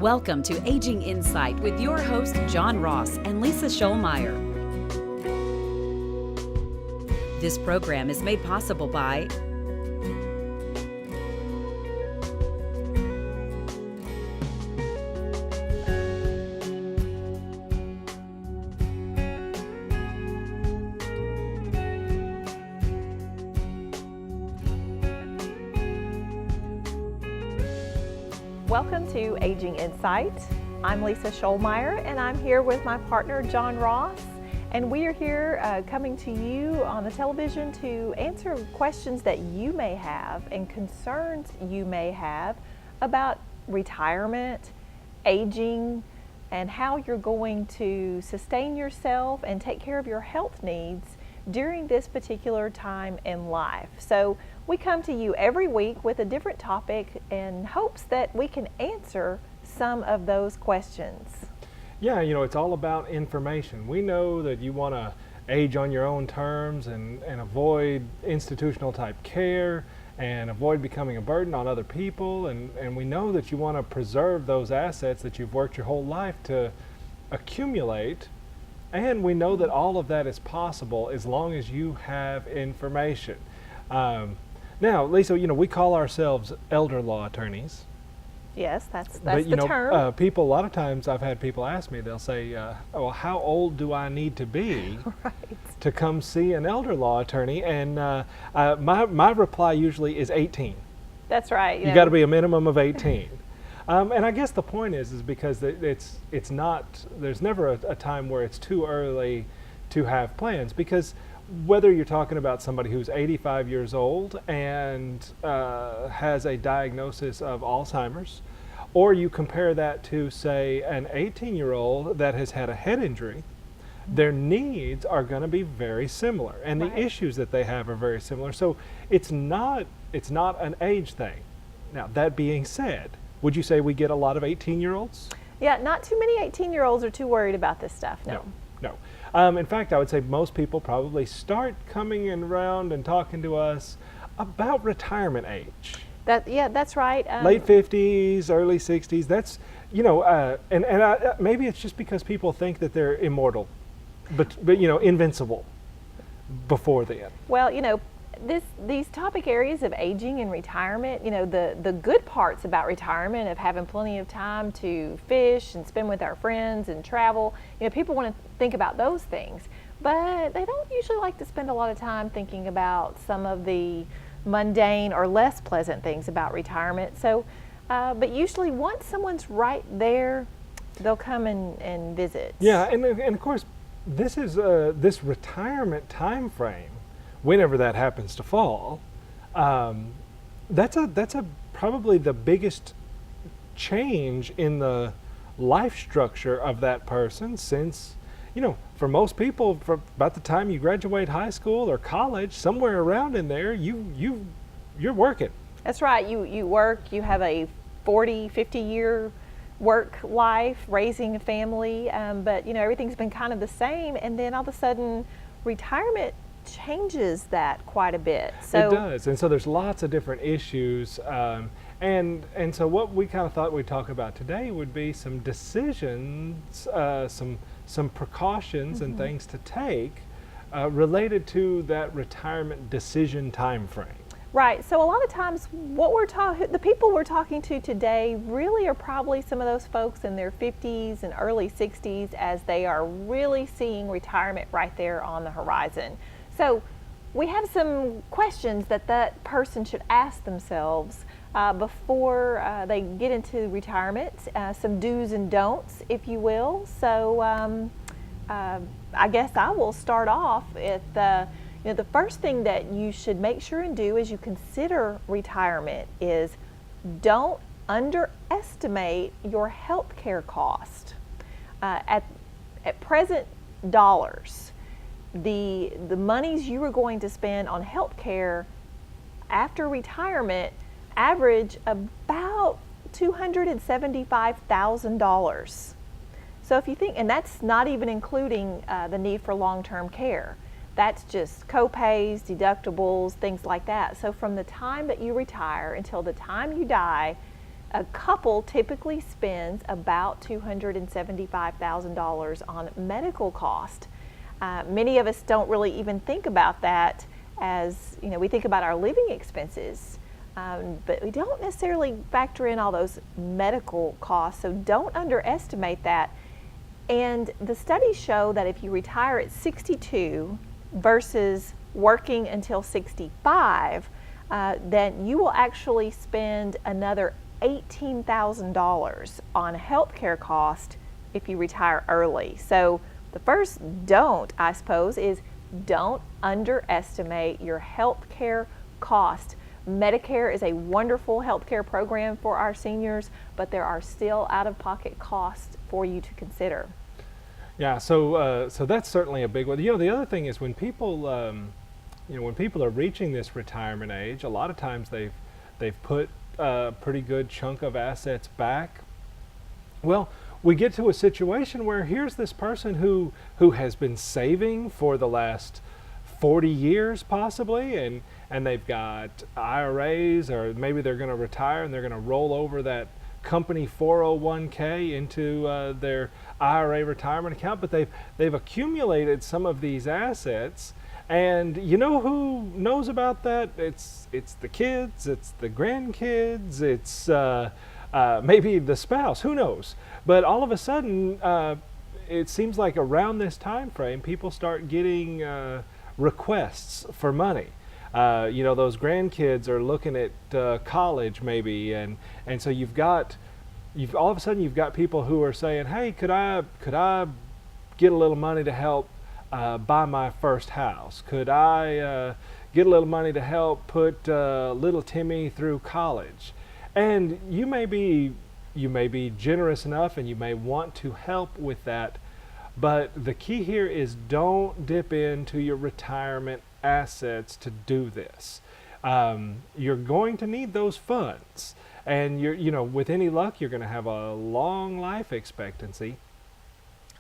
Welcome to Aging Insight with your host, John Ross and Lisa Scholmeyer. This program is made possible by Welcome to Aging Insight. I'm Lisa Scholmeyer, and I'm here with my partner, John Ross. And we are here coming to you on the television to answer questions that you may have and concerns you may have about retirement, aging, and how you're going to sustain yourself and take care of your health needs during this particular time in life. So we come to you every week with a different topic in hopes that we can answer some of those questions. Yeah, it's all about information. We know that you want to age on your own terms and avoid institutional type care and avoid becoming a burden on other people. And we know that you want to preserve those assets that you've worked your whole life to accumulate. And we know that all of that is possible as long as you have information. Now, Lisa, we call ourselves elder law attorneys. Yes, that's but, the term. People, a lot of times I've had people ask me, they'll say, well, how old do I need to be to come see an elder law attorney? And my reply usually is 18. That's right. You got to be a minimum of 18. And I guess the point is because it's not, there's never a time where it's too early to have plans, because whether you're talking about somebody who's 85 years old and has a diagnosis of Alzheimer's, or you compare that to, say, an 18-year-old that has had a head injury, their needs are going to be very similar, and the issues that they have are very similar. So it's not an age thing. Now, that being said, would you say we get a lot of 18-year-olds? Yeah, not too many 18-year-olds are too worried about this stuff, no. In fact, I would say most people probably start coming around and talking to us about retirement age. That's right. Late 50s, early 60s. That's, maybe it's just because people think that they're immortal, but invincible before then. Well, these topic areas of aging and retirement, the good parts about retirement, of having plenty of time to fish and spend with our friends and travel, people want to think about those things, but they don't usually like to spend a lot of time thinking about some of the mundane or less pleasant things about retirement. So, but usually once someone's right there, they'll come and visit. Yeah, and of course, this is this retirement time frame, whenever that happens to fall, that's probably the biggest change in the life structure of that person, since for most people, for about the time you graduate high school or college, somewhere around in there, you're working. That's right. You work. You have a 40, 50-year work life, raising a family, but everything's been kind of the same, and then all of a sudden, retirement changes that quite a bit. So it does, and so there's lots of different issues, and so what we kind of thought we'd talk about today would be some decisions, some precautions and things to take related to that retirement decision time frame. Right. So a lot of times, the people we're talking to today really are probably some of those folks in their 50s and early 60s, as they are really seeing retirement right there on the horizon. So we have some questions that person should ask themselves before they get into retirement, some do's and don'ts, if you will. So I guess I will start off with the first thing that you should make sure and do as you consider retirement is don't underestimate your health care cost. At present dollars, the monies you are going to spend on health care after retirement average about $275,000. So if you think, and that's not even including the need for long-term care. That's just co-pays, deductibles, things like that. So from the time that you retire until the time you die, A couple typically spends about $275,000 on medical cost. Many of us don't really even think about that as, we think about our living expenses, but we don't necessarily factor in all those medical costs, so don't underestimate that. And the studies show that if you retire at 62 versus working until 65, then you will actually spend another $18,000 on healthcare cost if you retire early. So the first don't, I suppose, is don't underestimate your healthcare cost. Medicare is a wonderful healthcare program for our seniors, but there are still out-of-pocket costs for you to consider. Yeah, so that's certainly a big one. The other thing is when people, when people are reaching this retirement age, a lot of times they've put a pretty good chunk of assets back. Well, we get to a situation where here's this person who has been saving for the last 40 years possibly, and they've got IRAs, or maybe they're going to retire and they're going to roll over that company 401k into their IRA retirement account, but they've accumulated some of these assets. And you know who knows about that? It's the kids, it's the grandkids, it's maybe the spouse, who knows? But all of a sudden, it seems like around this time frame, people start getting requests for money. Those grandkids are looking at college maybe, and so all of a sudden you've got people who are saying, hey, could I get a little money to help buy my first house? Could I get a little money to help put little Timmy through college? And you may be generous enough, and you may want to help with that, but the key here is don't dip into your retirement assets to do this. You're going to need those funds, and with any luck, you're going to have a long life expectancy,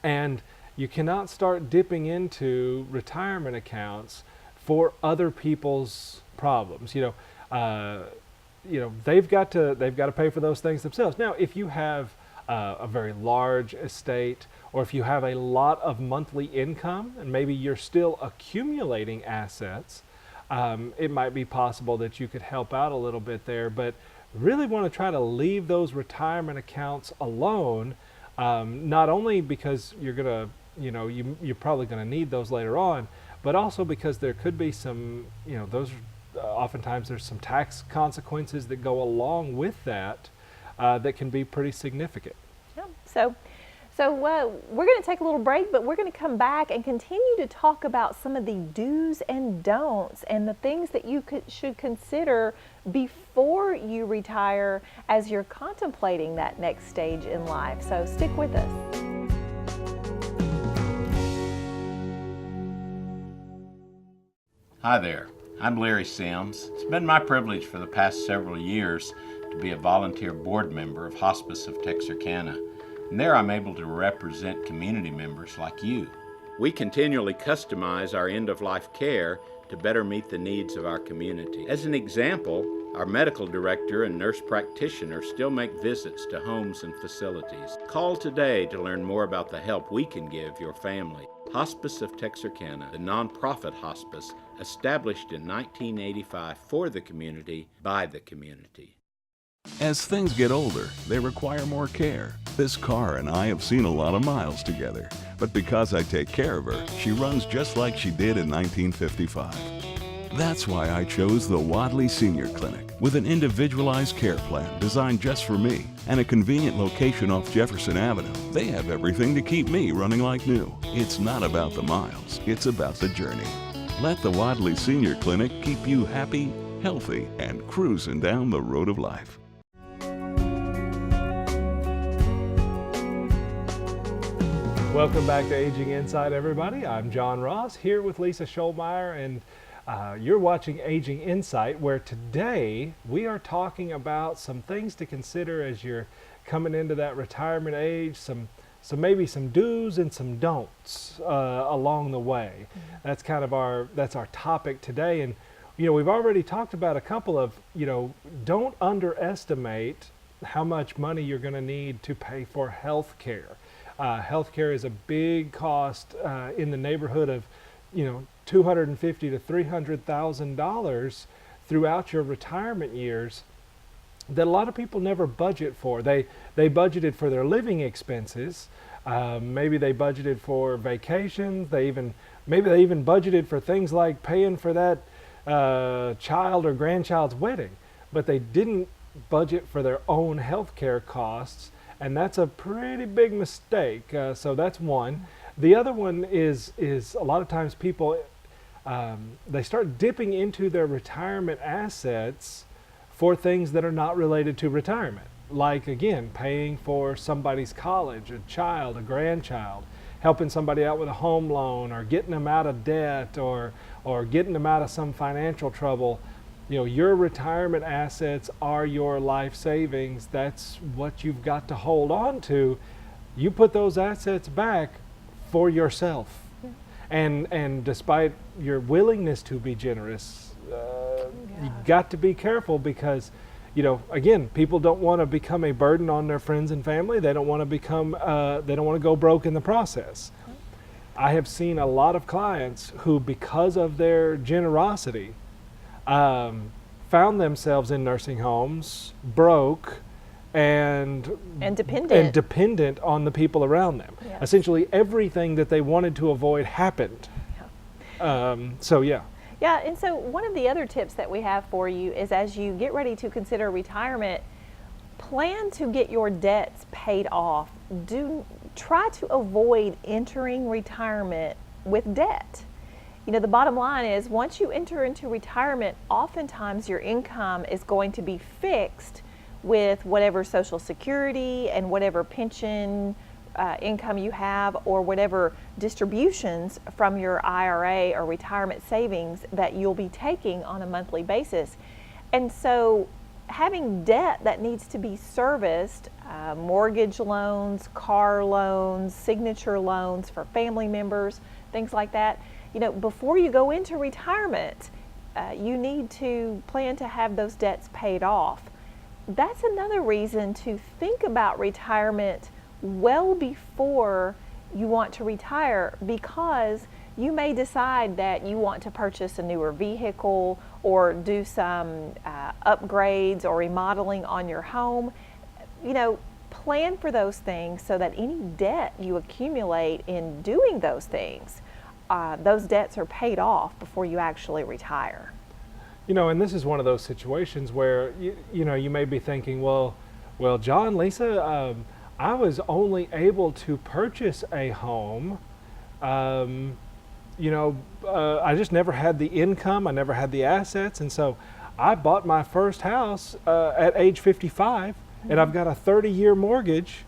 and you cannot start dipping into retirement accounts for other people's problems. They've got to pay for those things themselves. Now, if you have a very large estate, or if you have a lot of monthly income and maybe you're still accumulating assets, it might be possible that you could help out a little bit there, but really want to try to leave those retirement accounts alone, not only because you're going to, you're probably going to need those later on, but also because there could be some, oftentimes there's some tax consequences that go along with that that can be pretty significant. Yeah. So we're going to take a little break, but we're going to come back and continue to talk about some of the do's and don'ts and the things that you should consider before you retire as you're contemplating that next stage in life. So stick with us. Hi there, I'm Larry Sims. It's been my privilege for the past several years to be a volunteer board member of Hospice of Texarkana, and there I'm able to represent community members like you. We continually customize our end-of-life care to better meet the needs of our community. As an example, our medical director and nurse practitioner still make visits to homes and facilities. Call today to learn more about the help we can give your family. Hospice of Texarkana, the nonprofit hospice established in 1985 for the community, by the community. As things get older, they require more care. This car and I have seen a lot of miles together, but because I take care of her, she runs just like she did in 1955. That's why I chose the Wadley Senior Clinic, with an individualized care plan designed just for me and a convenient location off Jefferson Avenue. They have everything to keep me running like new. It's not about the miles, it's about the journey. Let the Wadley Senior Clinic keep you happy, healthy, and cruising down the road of life. Welcome back to Aging Insight, everybody. I'm John Ross here with Lisa Scholmeyer, and you're watching Aging Insight, where today we are talking about some things to consider as you're coming into that retirement age, maybe some do's and some don'ts along the way. That's kind of our topic today. And we've already talked about a couple of, don't underestimate how much money you're going to need to pay for health care. Health care is a big cost in the neighborhood of, $250,000 to $300,000 throughout your retirement years that a lot of people never budget for. They budgeted for their living expenses. Maybe they budgeted for vacations. Maybe they even budgeted for things like paying for that child or grandchild's wedding, but they didn't budget for their own health care costs, and that's a pretty big mistake. So that's one. The other one is a lot of times people they start dipping into their retirement assets for things that are not related to retirement. Like, again, paying for somebody's college, a child, a grandchild, helping somebody out with a home loan, or getting them out of debt, or getting them out of some financial trouble. Your retirement assets are your life savings. That's what you've got to hold on to. You put those assets back for yourself. And despite your willingness to be generous, you got to be careful because, again, people don't want to become a burden on their friends and family. They don't want to they don't want to go broke in the process. I have seen a lot of clients who, because of their generosity, found themselves in nursing homes, broke, and dependent on the people around them. Yes. Essentially, everything that they wanted to avoid happened. Yeah, and so one of the other tips that we have for you is, as you get ready to consider retirement, plan to get your debts paid off. Try to avoid entering retirement with debt. The bottom line is, once you enter into retirement, oftentimes your income is going to be fixed with whatever Social Security and whatever pension income you have, or whatever distributions from your IRA or retirement savings that you'll be taking on a monthly basis. And so having debt that needs to be serviced, mortgage loans, car loans, signature loans for family members, things like that, before you go into retirement, you need to plan to have those debts paid off. That's another reason to think about retirement well before you want to retire, because you may decide that you want to purchase a newer vehicle or do some upgrades or remodeling on your home. Plan for those things so that any debt you accumulate in doing those things, those debts are paid off before you actually retire. And this is one of those situations where you may be thinking, well, John, Lisa, I was only able to purchase a home. I just never had the income. I never had the assets, and so I bought my first house at age 55, and I've got a 30-year mortgage.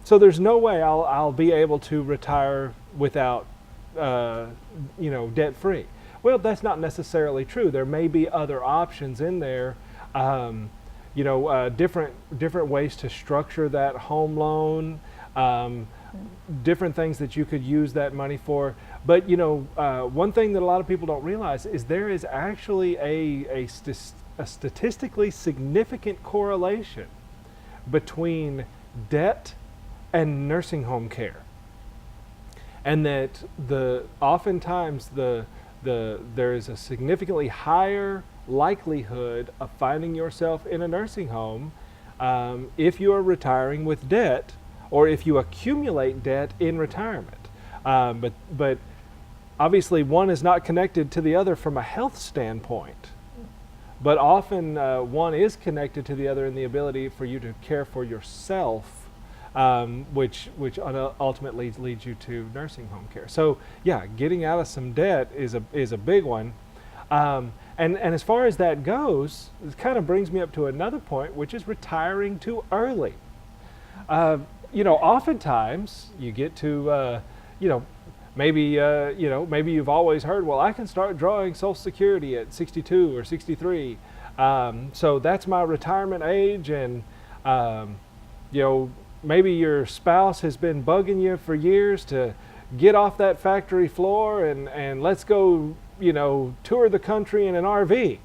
So there's no way I'll be able to retire without debt-free. Well, that's not necessarily true. There may be other options in there, different ways to structure that home loan, different things that you could use that money for. But one thing that a lot of people don't realize is there is actually a statistically significant correlation between debt and nursing home care, and that oftentimes there is a significantly higher likelihood of finding yourself in a nursing home if you are retiring with debt, or if you accumulate debt in retirement. But obviously one is not connected to the other from a health standpoint. But often one is connected to the other in the ability for you to care for yourself, which ultimately leads you to nursing home care. So yeah, getting out of some debt is a big one. And as far as that goes, it kind of brings me up to another point, which is retiring too early. Oftentimes you get to, maybe you've always heard, well, I can start drawing Social Security at 62 or 63. So that's my retirement age, and, maybe your spouse has been bugging you for years to get off that factory floor and let's go, tour the country in an RV.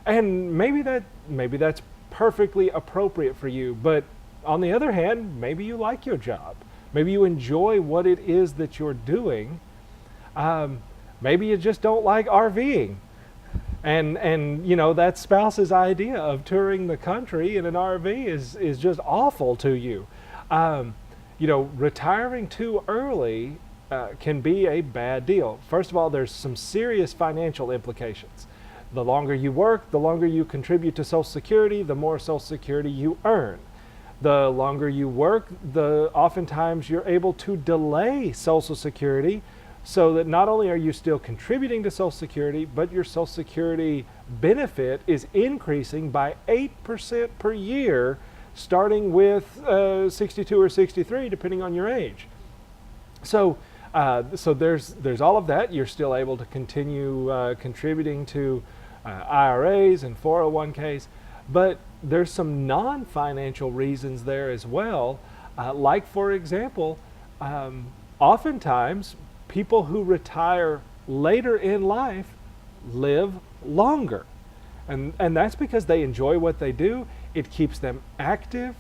And maybe that's perfectly appropriate for you. But on the other hand, maybe you like your job. Maybe you enjoy what it is that you're doing. Maybe you just don't like RVing. And you know, that spouse's idea of touring the country in an RV is just awful to you. You know, retiring too early can be a bad deal. First of all, there's some serious financial implications. The longer you work, the longer you contribute to Social Security, the more Social Security you earn. The longer you work, the oftentimes you're able to delay Social Security, so that not only are you still contributing to Social Security, but your Social Security benefit is increasing by 8% per year, starting with 62 or 63, depending on your age. So there's all of that. You're still able to continue contributing to IRAs and 401ks, but there's some non-financial reasons there as well. Like, for example, oftentimes people who retire later in life live longer. And that's because they enjoy what they do. It keeps them active.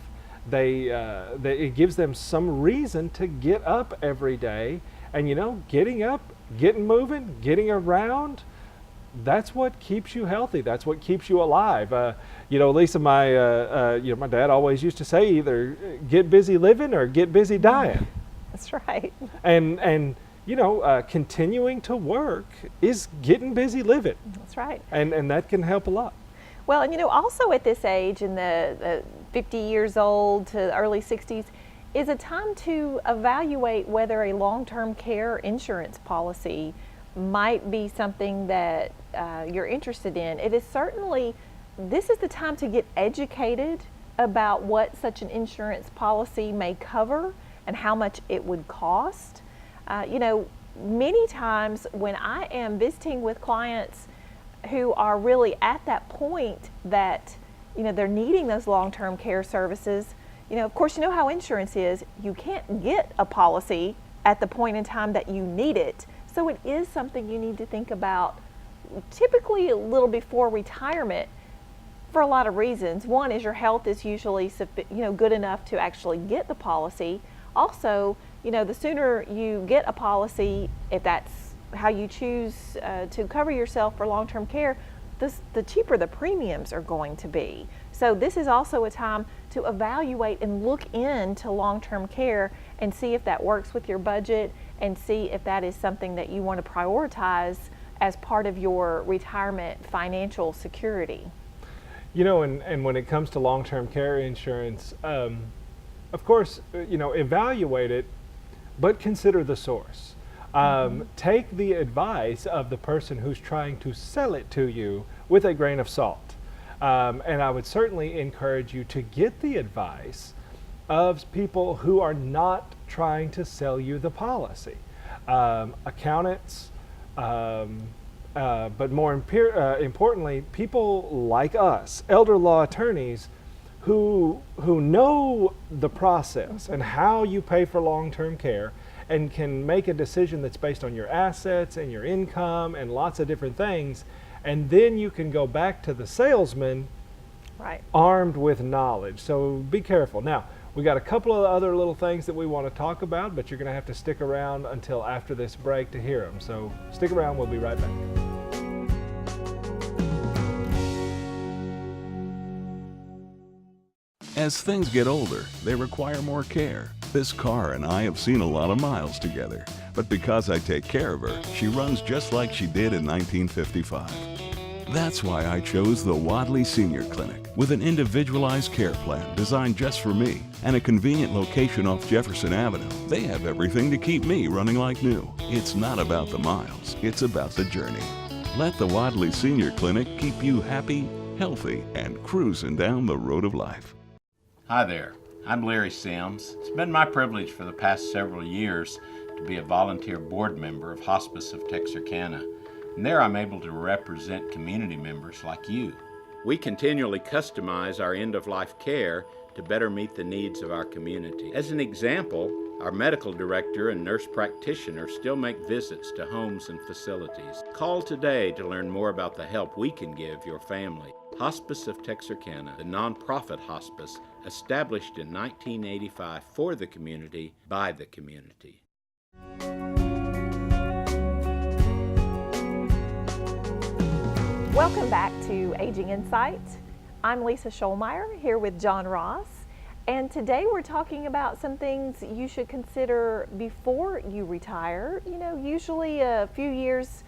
It gives them some reason to get up every day. And you know, getting up, getting moving, getting around, that's what keeps you healthy. That's what keeps you alive. You know, Lisa, my dad always used to say, either get busy living or get busy dying. That's right. And you know, continuing to work is getting busy living. That's right. And that can help a lot. Well, and you know, also at this age, in the 50 years old to the early 60s, is a time to evaluate whether a long-term care insurance policy might be something that you're interested in. It is certainly, this is the time to get educated about what such an insurance policy may cover and how much it would cost. You know, many times when I am visiting with clients who are really at that point that, you know, they're needing those long-term care services, you know, of course, you know how insurance is. You can't get a policy at the point in time that you need it. So it is something you need to think about typically a little before retirement for a lot of reasons. One is your health is usually good enough to actually get the policy. Also, you know, the sooner you get a policy, if that's how you choose to cover yourself for long-term care, the cheaper the premiums are going to be. So this is also a time to evaluate and look into long-term care and see if that works with your budget and see if that is something that you want to prioritize as part of your retirement financial security. You know, and when it comes to long-term care insurance, of course, you know, evaluate it, but consider the source. Take the advice of the person who's trying to sell it to you with a grain of salt. And I would certainly encourage you to get the advice of people who are not trying to sell you the policy. Accountants, but more importantly, people like us, elder law attorneys, who know the process and how you pay for long-term care and can make a decision that's based on your assets and your income and lots of different things. And then you can go back to the salesman armed with knowledge. So be careful. Now, we got a couple of other little things that we want to talk about, but you're going to have to stick around until after this break to hear them. So stick around, we'll be right back. As things get older, they require more care. This car and I have seen a lot of miles together, but because I take care of her, she runs just like she did in 1955. That's why I chose the Wadley Senior Clinic, with an individualized care plan designed just for me and a convenient location off Jefferson Avenue. They have everything to keep me running like new. It's not about the miles, it's about the journey. Let the Wadley Senior Clinic keep you happy, healthy, and cruising down the road of life. Hi there, I'm Larry Sims. It's been my privilege for the past several years to be a volunteer board member of Hospice of Texarkana, and there I'm able to represent community members like you. We continually customize our end-of-life care to better meet the needs of our community. As an example, our medical director and nurse practitioner still make visits to homes and facilities. Call today to learn more about the help we can give your family. Hospice of Texarkana, the nonprofit hospice established in 1985 for the community by the community. Welcome back to Aging Insight. I'm Lisa Scholmeyer here with John Ross, and today we're talking about some things you should consider before you retire. You know, usually a few years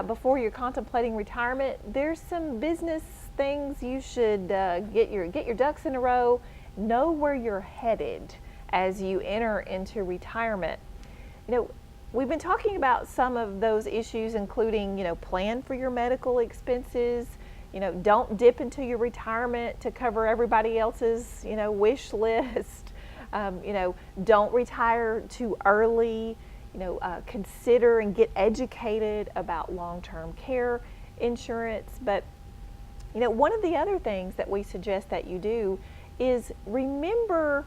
before you're contemplating retirement, there's some business things you should get your ducks in a row, know where you're headed as you enter into retirement. You know, we've been talking about some of those issues, including, you know, plan for your medical expenses. You know, don't dip into your retirement to cover everybody else's, you know, wish list. You know, don't retire too early. You know, consider and get educated about long-term care insurance. But, you know, one of the other things that we suggest that you do is remember,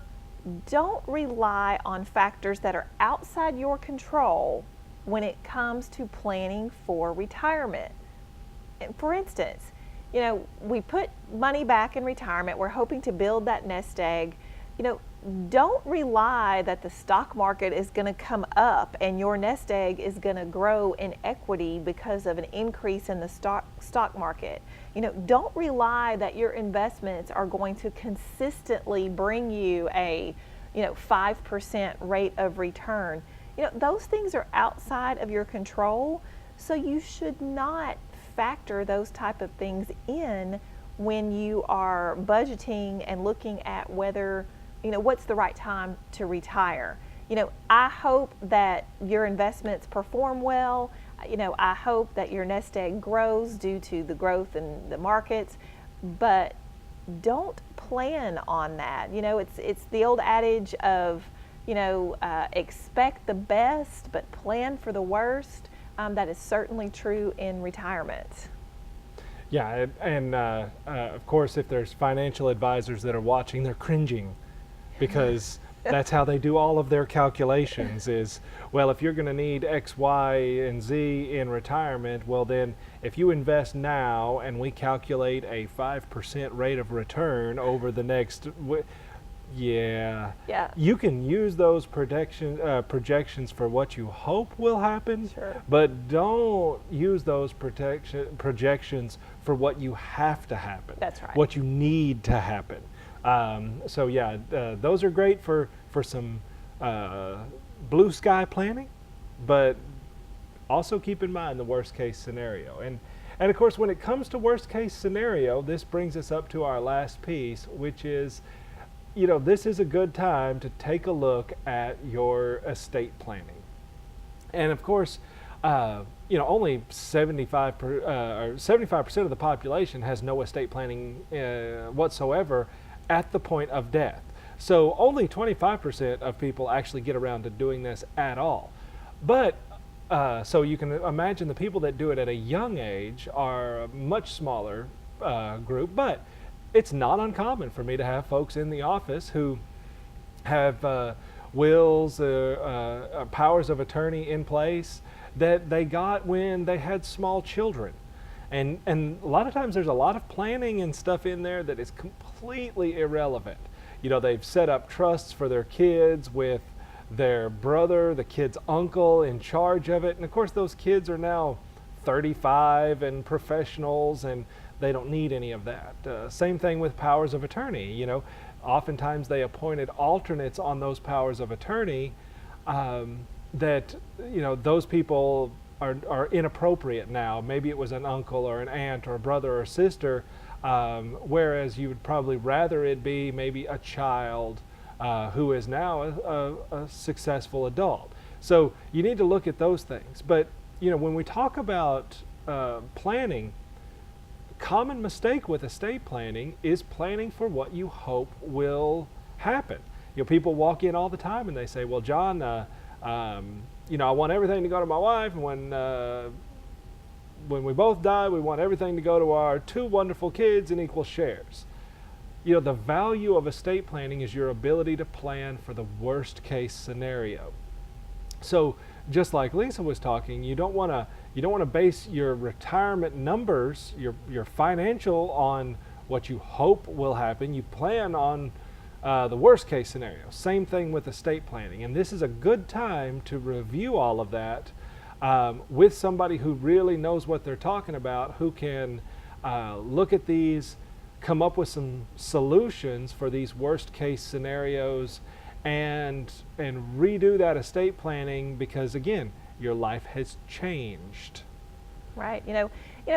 don't rely on factors that are outside your control when it comes to planning for retirement. And for instance, you know, we put money back in retirement, we're hoping to build that nest egg. You know, don't rely that the stock market is going to come up and your nest egg is going to grow in equity because of an increase in the stock market. You know, don't rely that your investments are going to consistently bring you a, you know, 5% rate of return. You know, those things are outside of your control, so you should not factor those type of things in when you are budgeting and looking at whether, you know, what's the right time to retire. You know, I hope that your investments perform well. You know, I hope that your nest egg grows due to the growth in the markets, but don't plan on that. You know, it's the old adage of, you know, expect the best, but plan for the worst. That is certainly true in retirement. Yeah, and of course, if there's financial advisors that are watching, they're cringing because that's how they do all of their calculations is, well, if you're going to need X, Y, and Z in retirement, well then, if you invest now and we calculate a 5% rate of return over the next, yeah, you can use those projections for what you hope will happen, sure, but don't use those projections for what you have to happen. That's right. What you need to happen. So yeah, those are great for some blue sky planning, but also keep in mind the worst case scenario. And of course, when it comes to worst case scenario, this brings us up to our last piece, which is, you know, this is a good time to take a look at your estate planning. And of course, you know, only 75% of the population has no estate planning whatsoever at the point of death. So only 25% of people actually get around to doing this at all. But so you can imagine the people that do it at a young age are a much smaller group, but it's not uncommon for me to have folks in the office who have wills, powers of attorney in place that they got when they had small children. And a lot of times there's a lot of planning and stuff in there that is completely irrelevant. You know, they've set up trusts for their kids with their brother, the kid's uncle, in charge of it. And of course those kids are now 35 and professionals, and they don't need any of that. Same thing with powers of attorney. You know, oftentimes they appointed alternates on those powers of attorney that, you know, those people are inappropriate now. Maybe it was an uncle or an aunt or a brother or sister, whereas you would probably rather it be maybe a child who is now a successful adult. So you need to look at those things. But, you know, when we talk about planning, common mistake with estate planning is planning for what you hope will happen. You know, people walk in all the time and they say, well, John, you know, I want everything to go to my wife, and when we both die, we want everything to go to our 2 wonderful kids in equal shares. You know, the value of estate planning is your ability to plan for the worst case scenario. So just like Lisa was talking, you don't want to base your retirement numbers, your financial, on what you hope will happen. You plan on the worst case scenario. Same thing with estate planning. And this is a good time to review all of that with somebody who really knows what they're talking about, who can look at these, come up with some solutions for these worst case scenarios, and redo that estate planning, because again, your life has changed. Right.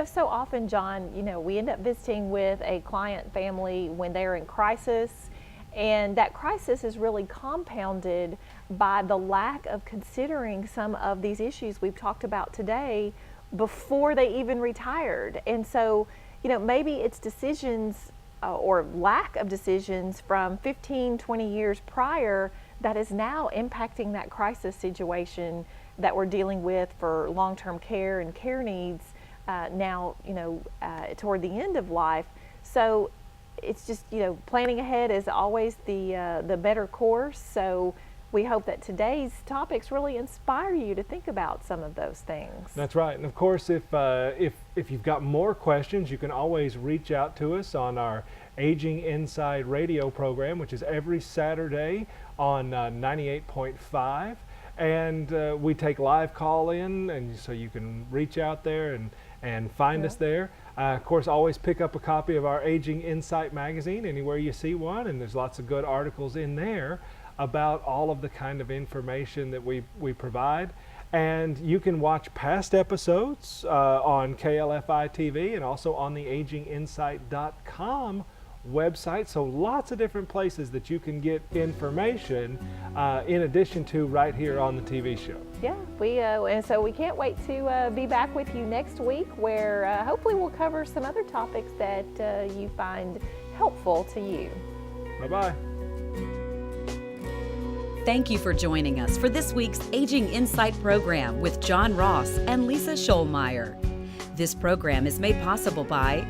So often, John, we end up visiting with a client family when they're in crisis, and that crisis is really compounded by the lack of considering some of these issues we've talked about today before they even retired. And so, maybe it's decisions or lack of decisions from 15, 20 years prior that is now impacting that crisis situation that we're dealing with for long-term care and care needs now, toward the end of life. So it's just, planning ahead is always the better course. So we hope that today's topics really inspire you to think about some of those things. That's right. And of course, if you've got more questions, you can always reach out to us on our Aging Inside radio program, which is every Saturday on 98.5. And we take live call in, and so you can reach out there and find us there. Of course, always pick up a copy of our Aging Insight magazine anywhere you see one, and there's lots of good articles in there about all of the kind of information that we provide. And you can watch past episodes on KLFI TV and also on the aginginsight.com website. So lots of different places that you can get information in addition to right here on the TV show. Yeah, and so we can't wait to be back with you next week, where hopefully we'll cover some other topics that you find helpful to you. Bye-bye. Thank you for joining us for this week's Aging Insight program with John Ross and Lisa Schollmeyer. This program is made possible by